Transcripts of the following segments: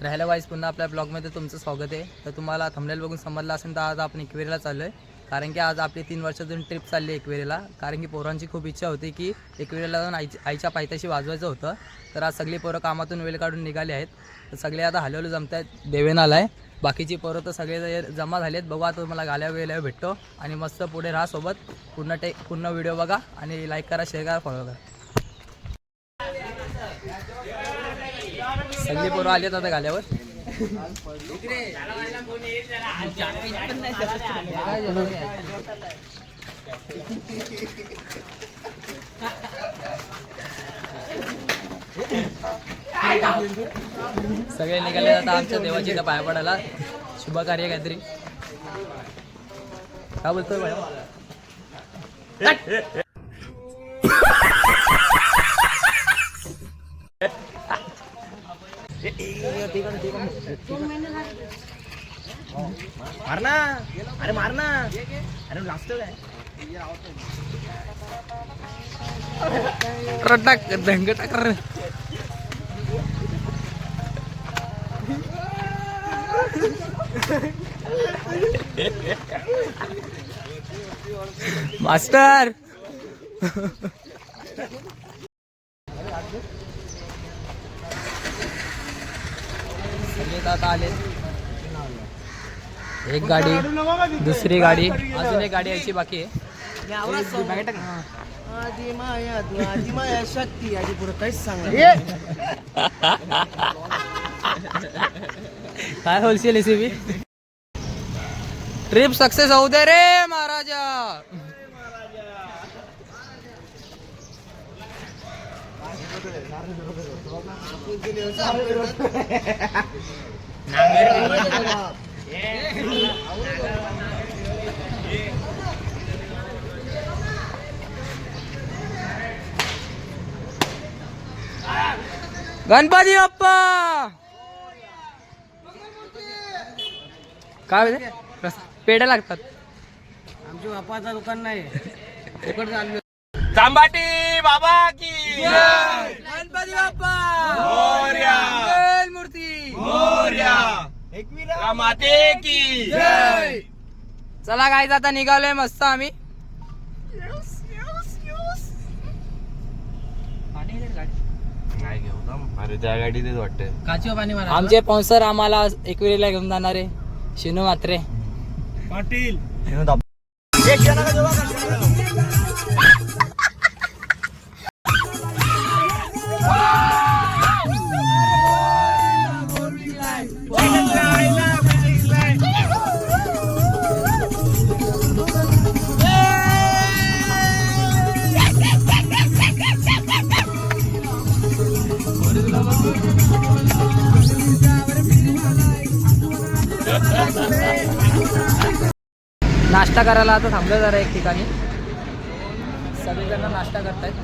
राहायला वाईज पुन्हा आपल्या ब्लॉगमध्ये तुमचं स्वागत आहे. तर तुम्हाला थंबनेल बघून समजलं असेल तर आज आपण एकविरेला चाललो आहे. कारण की आज आपली 3 वर्षातून ट्रिप चालली आहे एकविरेला. कारण की पोरांची खूप इच्छा होती की एकविरेला जाऊन आईच्या पायथ्याशी वाजवायचं होतं. तर आज सगळी पोरं कामातून वेळ काढून निघाली आहेत. तर सगळे आता हलवलं जमत आहेत. देवेन आला आहे, बाकीची पोरं तर सगळे जमा झाली आहेत. बघू आता तुम्हाला गाल्या वेळेला भेटतो आणि मस्त पुढे राहा सोबत. पूर्ण व्हिडिओ बघा आणि लाईक करा, शेअर करा, फॉलो करा. सगळी पोरं आली आहेत आता गाल्यावर. सगळे निघाले आता आमच्या देवाची इथं पाया पडायला. शुभ कार्य काहीतरी काय बोलतोय भाई? मारना, अरे मारना, अरे लास्ट काय टाक धंग टाक. मास्टर आता आले. एक गाडी, दुसरी गाडी, अजून एक गाडी यायची बाकी आहे. आधी माया शक्ती आधी पुढे काहीच सांग. काय होलसेल एसीबी ट्रिप सक्सेस होऊ दे रे महाराजा. गणपती बाप्पा. काय पेढ्या लागतात. आमच्या बाप्पाचं दुकान नाही. चांबाटी बाबा की जय. गणपती बाप्पा मोरया. मूर्ती मोरया. माते की जय. चला गाईज आता निघालोय मस्त आम्ही. नाही घेऊ ना, अरे त्या गाडीतच वाटतं. काची पाणी आमचे स्पॉन्सर आम्हाला एकविरीला घेऊन जाणारे शिनू मात्रे पाटील. नाश्ता करायला आता थांबलो जरा एक ठिकाणी. सगळेजण नाश्ता करतायत.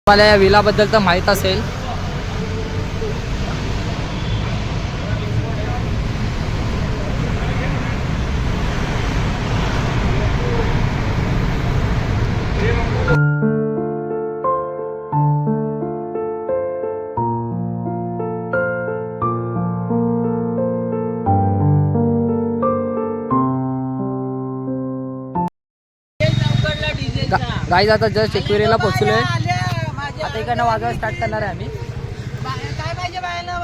मला या विलाबद्दल तर माहीत असेल. गाईज आता जस्ट एकविरीला पोहोचलोय. आता इकडनं वाजवायला स्टार्ट करणार आहे आम्ही. काय पाहिजे बायला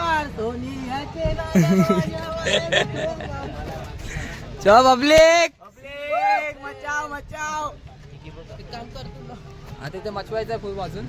चल पब्लिक मचाव मचाव. आता इथे मचवायचं आहे फुल वाजून.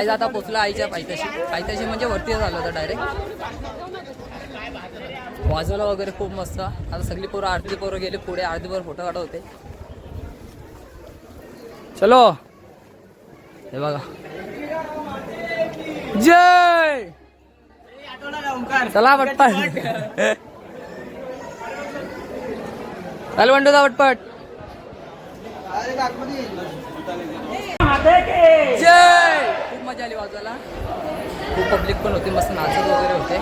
गाईज आता पोचला आईच्या पायथ्याशी म्हणजे वरती झालं होतं डायरेक्ट. वाजवला वगैरे खूप मस्त. आता सगळी पोरं अर्धी पोरं गेली पुढे, अर्धी पोरं फोटो काढत होते. चलो हे बघा जय चला पटपट चल बंडूदा पटपट जय. खूप मजा आली वाजवायला. खूप पब्लिक पण होती, मस्त नाचत वगैरे होते.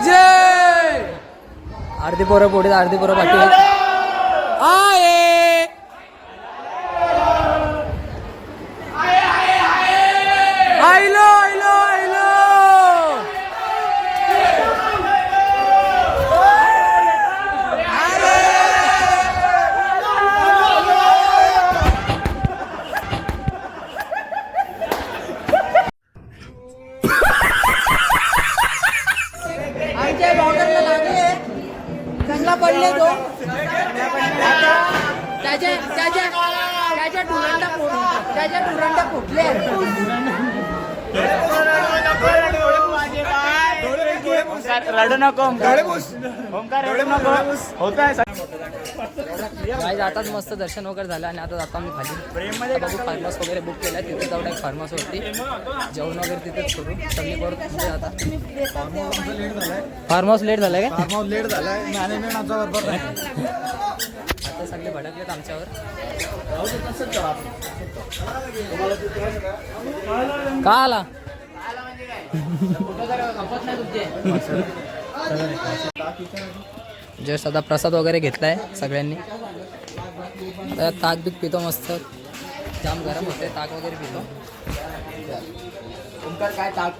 जय. अर्धी पोरं पुढे अर्धी पोरं बाकी आयलो आयलो आयलो. आईच्या बॉर्डरला लागले, चांगला पडले तो. त्याच्या टुरंडा फुटले. रडू नको गाईज आताच मस्त दर्शन वगैरे झालं आणि आता जातो आम्ही खाली. बघू फार्म हाऊस वगैरे बुक केला, तिथे जाऊन एक फार्म हाऊस वरती जेवण वगैरे तिथेच करू. सगळी परत तिथे आता फार्म हाऊस लेट झालाय का? फार्म हाऊस लेट झालाय आता सगळे भडकलेत आमच्यावर. का आला जस्ट आता प्रसाद वगैरे घेतलाय सगळ्यांनी. आता ताक बीक पितो मस्त. जाम गरम होते, ताक वगैरे पितो. काय ताक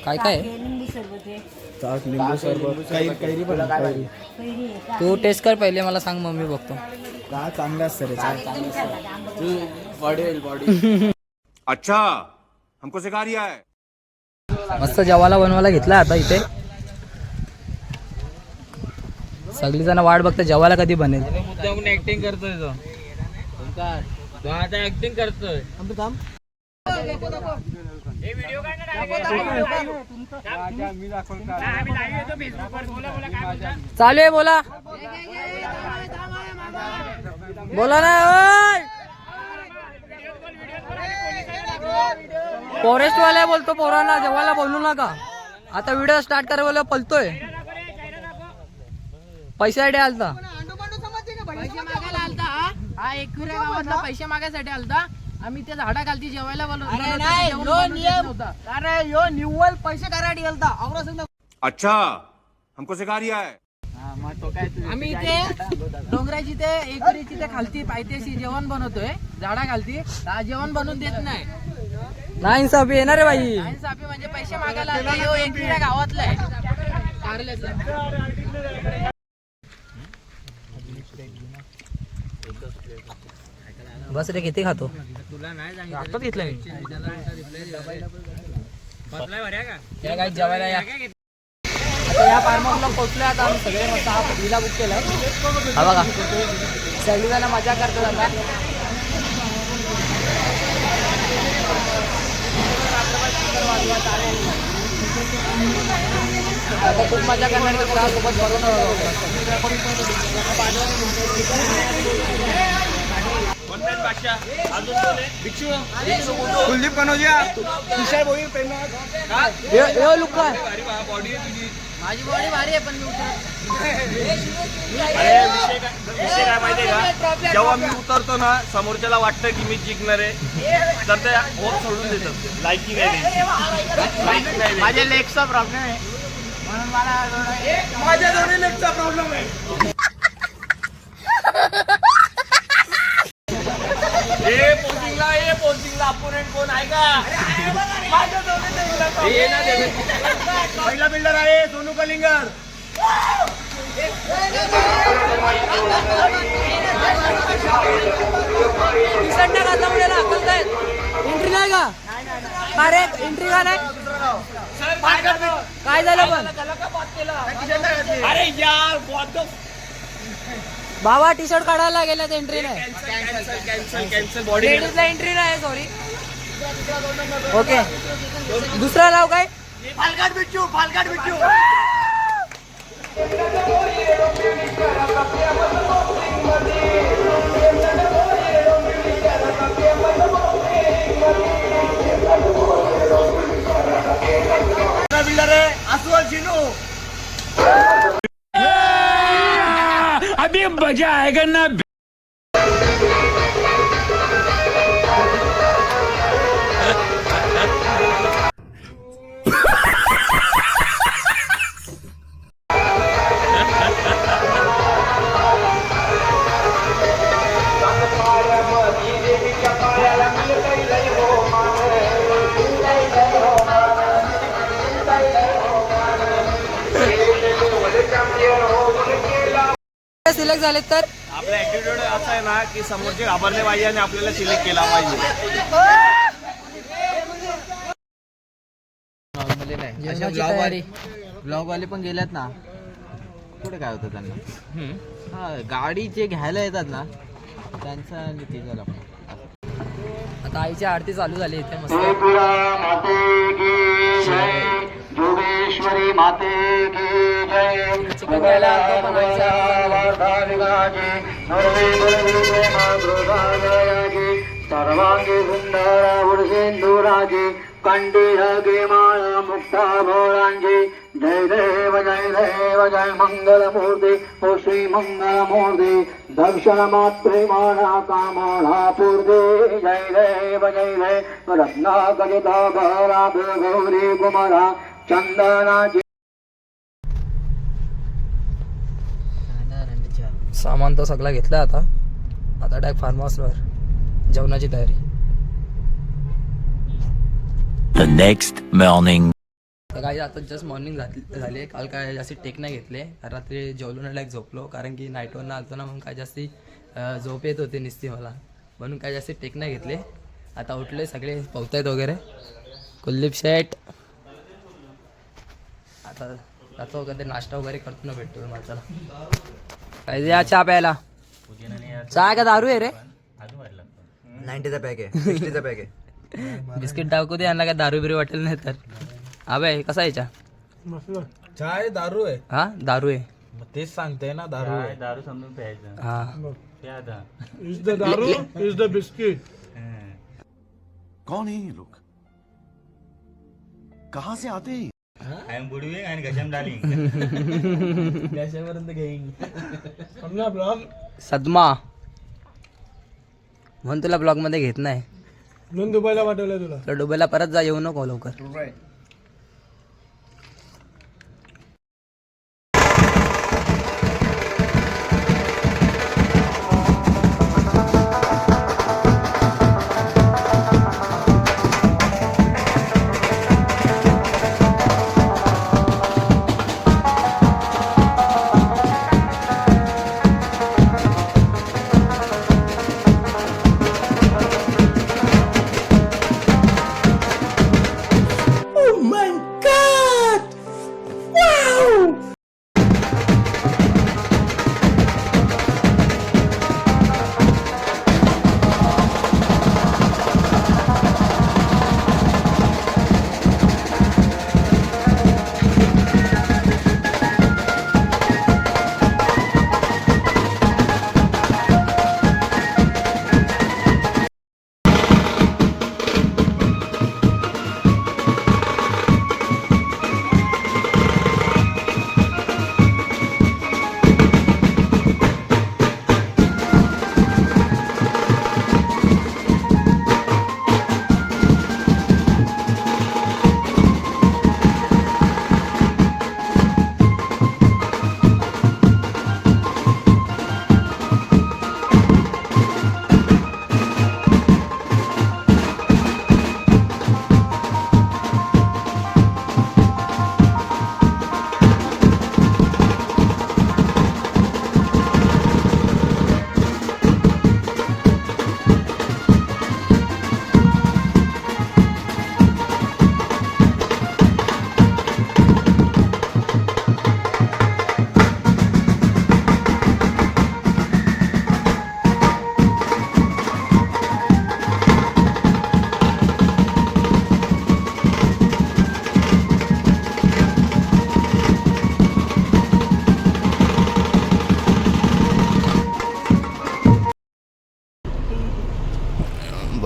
काय काय ताक लिंबू सरबत कैरी पण कैरी. तू टेस्ट कर पहिले, मला सांग मग मी बघतो. का चांगलं असतं रे. बॉडी अच्छा हमको सिखा रिया है. मस्त जेवायला बनवायला घेतला आता इथे. सगळी जण वाट बघता जेवायला कधी बनेल. ऍक्टिंग करतोय तो आता ऍक्टिंग करतोय. चालू आहे बोला बोला ना. फॉरेस्ट वाला बोलतो पोरांना जेवायला बोलू नका. आता व्हिडिओ स्टार्ट करायला बोला पलतोय. पैशासाठी आलता, पैसे मागायला आलता. हा एकविरा गावातला पैसे मागायसाठी आलता. आम्ही त्या झाडा खालती जेवायला निव्वळ पैसे करायला गेलता. अच्छा हमको सिखा रिया है. आम्ही इथे डोंगराची ते एकविरीची ते खालती पायथ्याशी जेवण बनवतोय. झाडा खालती जेवण बनवून देत नाही. नाही साहेब येणार रे बाई. सापी म्हणजे पैसे मागायला आलता. ह्यो एकविरा गावातला आहे, कारल्यातला. बस रे किती खातो. तुला नाही आताच घेतलं मी. सांगितलं काय जेवायला या. आता या फार्म हाऊसला पोहोचलोय. आता आम्ही सगळे मस्त हा विला बुक केलाय. हा बघा सगळी जण मजा करतात आता. आता खूप मजा करणार सोबत कुलदीप कनोजिया विशाल भोई लुक काय माझी बॉडी भारी आहे पण मी विषय काय माहितीये का, जेव्हा मी उतरतो ना समोरच्याला वाटतं की मी जिंकणार आहे तर ते होप सोडून देतात. लायकी काय लायकी नाही. माझ्या लेगचा प्रॉब्लेम आहे म्हणून मला माझ्या दोन्ही लेगचा प्रॉब्लेम आहे. पोचिंगला अपोनेंट कोण आहे का? पहिला बिल्डर आहे सोनू कलिंगर. एंट्री नाही का? अरे एंट्री का नाही? काय झालं पण? अरे यार बाबा टी शर्ट काढायला गेल्यात एंट्री नाही. कॅन्सल बॉडी लेडीजला एंट्री नाही सॉरी. ओके दुसरा नाव काय फालकाट बिच्छू फालकाट बिच्छू बिल्डर आहे अस्वल चिनू अभी मजा आएगा ना. सिलेक्ट झाले तर आपला ऍटिट्यूड असा आहे ना की समोरचे घाबरले पाहिजे आणि आपल्याला सिलेक्ट केला पाहिजे. नॉर्मली नाही अशा ब्लॉगवाले पण गेल्यात ना पुढे काय होतं त्यांना हा गाडी जे घ्यायला येतात ना त्यांचा ते झालं आता आईची आरती चालू झाली इथे मस्त. जोगेश्वरी माते की जय चिकन घ्यायला आलतो पण आईची आरती चालू झाली. सर्वांगी सुंदर उडसेंदुराजे कंडीरगे माळ मुक्ता भोळांजे जय देव जय मंगल मूर्ती ओ श्री मंगल मूर्ती दर्शन मात्रे माणा कामळा पूर्वे जय देव रत्ना गजता भरा गौरी कुमारा चंदनाची सामान तर सगळा घेतला आता डायरेक्ट फार्म हाऊसवर जेवणाची तयारी. The next morning. तर काही आता जस्ट मॉर्निंग झाली. काल काय जास्ती टेक नाही घेतले, रात्री जेवलो ना लाईक झोपलो कारण की नाईटवरनं आलतो ना म्हणून काय जास्ती झोप येत होते निस्ती मला म्हणून काय जास्ती टेक नाही घेतले. आता उठले सगळे पोहतायत वगैरे. कुलदीप शेट आता जातो वगैरे नाश्ता वगैरे करतो ना भेटतो मला. चला काय द्या चहा प्यायला. चहा का दारू आहे रे 90चा पॅक आहे 60चा पॅक आहे. बिस्किट टाकू दे यांना काय दारू बिरू वाटेल नाही तर. अबे कसा आहे चहा. चाय दारू आहे. हा दारू आहे मग तेच सांगते ना दारू आहे. दारू समजून प्यायचं. हा इज द दारू इज द बिस्किट. कौन है ये लोग, कहाँ से आते हैं? बुडवी आणि घशम डाली. कशापर्यंत घेईन. ब्लॉग सदमा म्हणून तुला ब्लॉग मध्ये घेत नाही. म्हणून दुबईला पाठवलंय तुला. तर दुबईला परत जा, येऊ नको लवकर.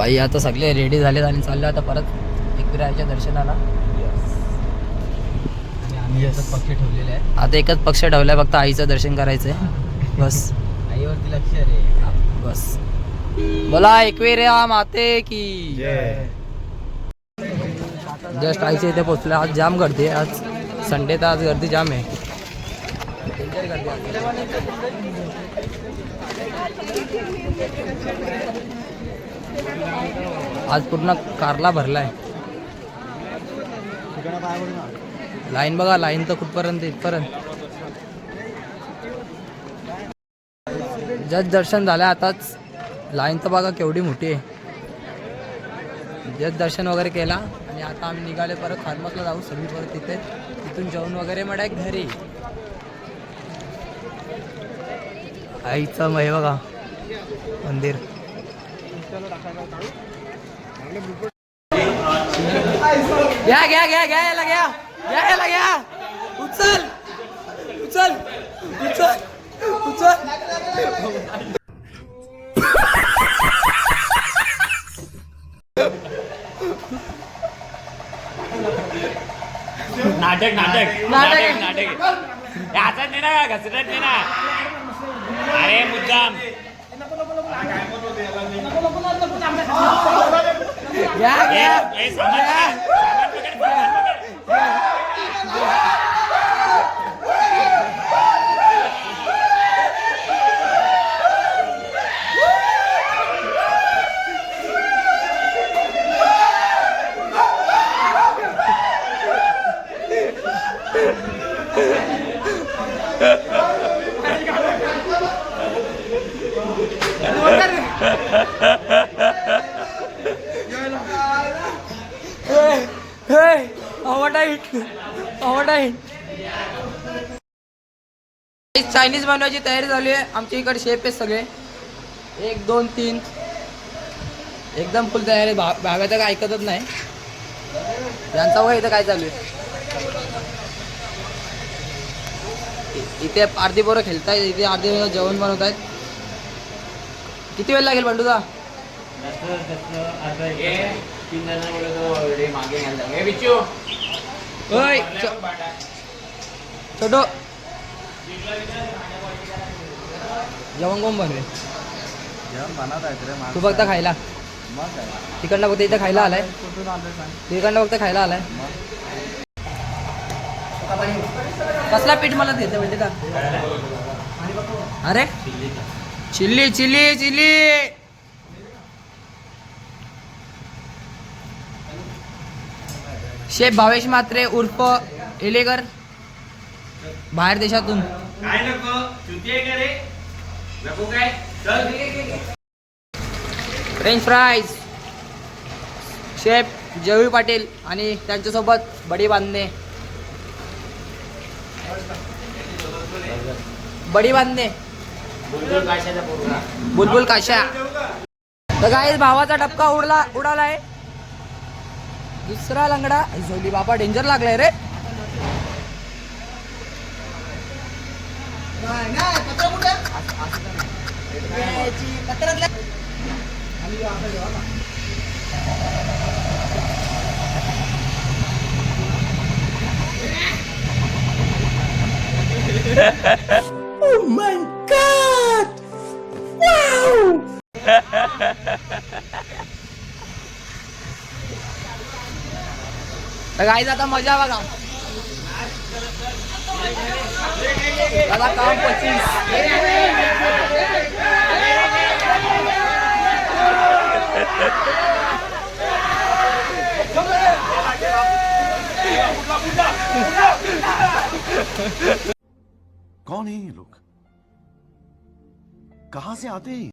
बाई आता सगळे रेडी झालेत आणि चाललो आता परत एकविराच्या दर्शनाला. आम्ही पक्ष ठेवलेले आहे. आता एकच पक्ष ठेवलाय, फक्त आईचं दर्शन करायचंय बस. आईवरती लक्ष रे बस. बोला एकविरा माते की. जस्ट आईच्या इथे पोहोचलो. आज जाम गर्दी आहे, आज संडे तर आज गर्दी जाम आहे. आज पूर्ण कारला भरलाय. लाईन बघा, लाईन तर कुठपर्यंत इथपर्यंत. जस्ट दर्शन झालं आताच. लाईन तर बघा केवढी मोठी आहे. जस्ट दर्शन वगैरे केला आणि आता आम्ही निघाले परत फार्मसला जाऊ सगळी परत तिथे. तिथून जेवण वगैरे मग एक घरी. आईचं हे बघा मंदिर. घ्या घ्या घ्या घ्या याला घ्या घ्या याला घ्या. उचल उचल उचल उचल. नाटक नाटक नाटक नाटक हातात नाही ना, घसरत नाही ना. अरे मुद्दाम. घ्या घ्या. ए, सामान पकड. चायनीज बनवायची तयारी झाली आहे. आमच्या इकडे शेफ आहेत सगळे. 1 2 3 एकदम फुल तयारी. भाव्या तर काय ऐकतच नाही. यांचा वय इथं काय चालू आहे. इथे अर्धी पोरं खेळतायत, इथे अर्धी पोरं जेवण बनवत आहेत. किती वेळ लागेल बंडूचा. छोटो जेवण कोण बनवे. तू फक्त खायला. तिकडनं फक्त इथं खायला आलाय. तिकडनं फक्त खायला आलाय. कसला पीठ मला देते म्हणजे का. अरे chilli chilli chilli. Chef Bhavesh Mhatre उर्फ एलेकर, बाहेर देशातून. काय नको चुती आहे का रे. नको काय चल. French fries. शेफ जयवी पाटील आणि त्यांच्यासोबत बडी बांधणे. बडी बांधणे. बुलबुल काशा. तर गाईस भावाचा डबका उडालाय. दुसरा लंगडा. झोली बाबा डेंजर लागलाय रे. Oh my God! Wow! तर गाईस आता मजा बघा. दादा काम 25. कौन है ये लोग? कहां से आते हैं?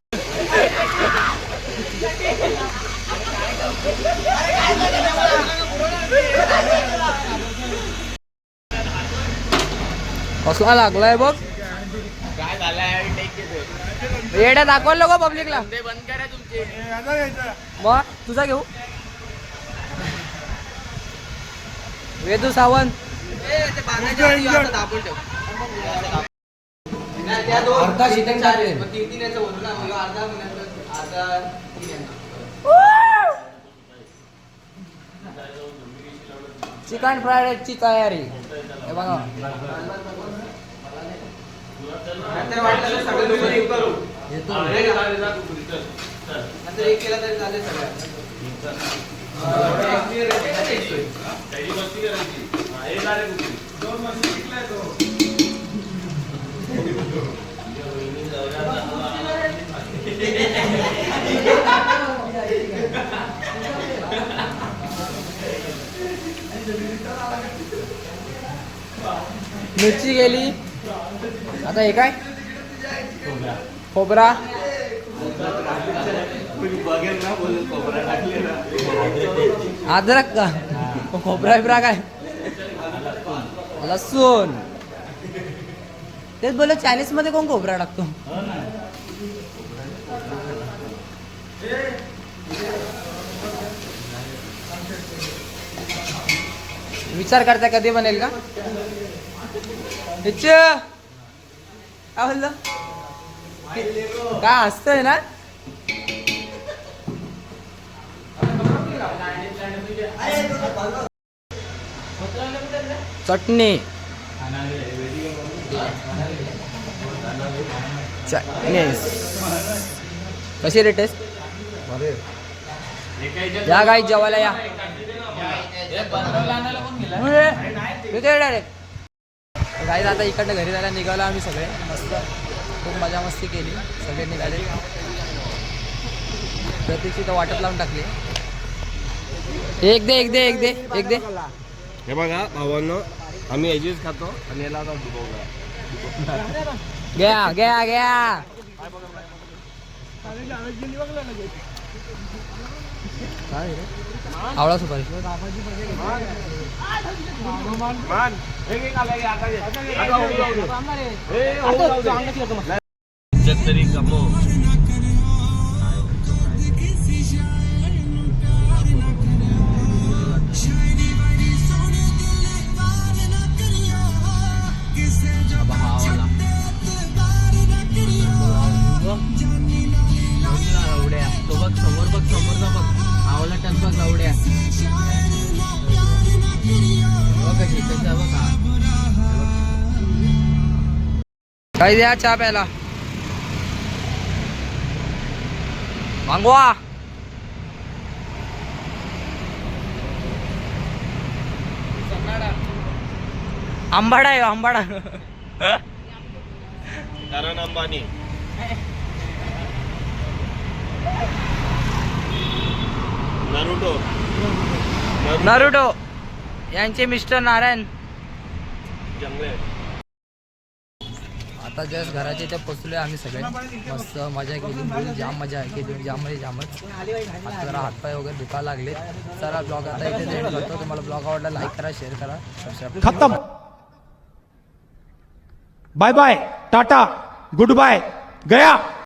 कसला लागलाय बघ. काय झालंय रेड्या दाखवायला नको पब्लिकला. बंद करा तुमचे. मग तुझा घेऊ. वेदू सावंत. अर्धा शिटन टाकले. तीन याचं बोलू ना, अर्धा अर्धा चिकन फ्राईड राईसची तयारी हे बघा. येतो. मिरची गेली. आता हे काय खोबरा अद्रक का खोबरा बिबरा काय लसूण. तेच बोल चायनीज मध्ये कोण खोबरा टाकतो. विचार करता कधी बनेल का. काय बोललं काय असतंय ना. चटणी कशी रे टेस्ट. या गाई जेवायला या. डायरेक्ट गाईज आता इकडनं घरी जायला निघालो आम्ही सगळे. मस्त खूप मजा मस्ती केली. सगळे निघाले. प्रतीक्षी तर वाटत लावून टाकली. एक दे एक दे एक दे एक दे. हे बघा भावांनो आम्ही याचीच खातो आणि याला आता घ्या घ्या घ्या. आवळा सुपारी तरी कमो. तो बघ समोर बघ समोरचा बघ आवला टन बघ लावड्या कशी कशा बघा. काही द्या चहा प्यायला. मागवा. आंबाडा आहे आंबाडा. कारण अंबानी नारुतो नारुटो यांचे मिस्टर नारायण. जंगले. आता जस्ट घराच्या इथे पोचलोय आम्ही सगळे. मस्त मजा केली. फुल जाम मजा केली. जाम म्हणजे जामच. आता जरा हातपाय वगैरे दुखायला लागले. चला ब्लॉग आता इथे एंड करतो. तुम्हाला ब्लॉग आवडला लाईक करा शेअर करा सबस्क्राईब. खत्म. Bye bye tata good bye गया.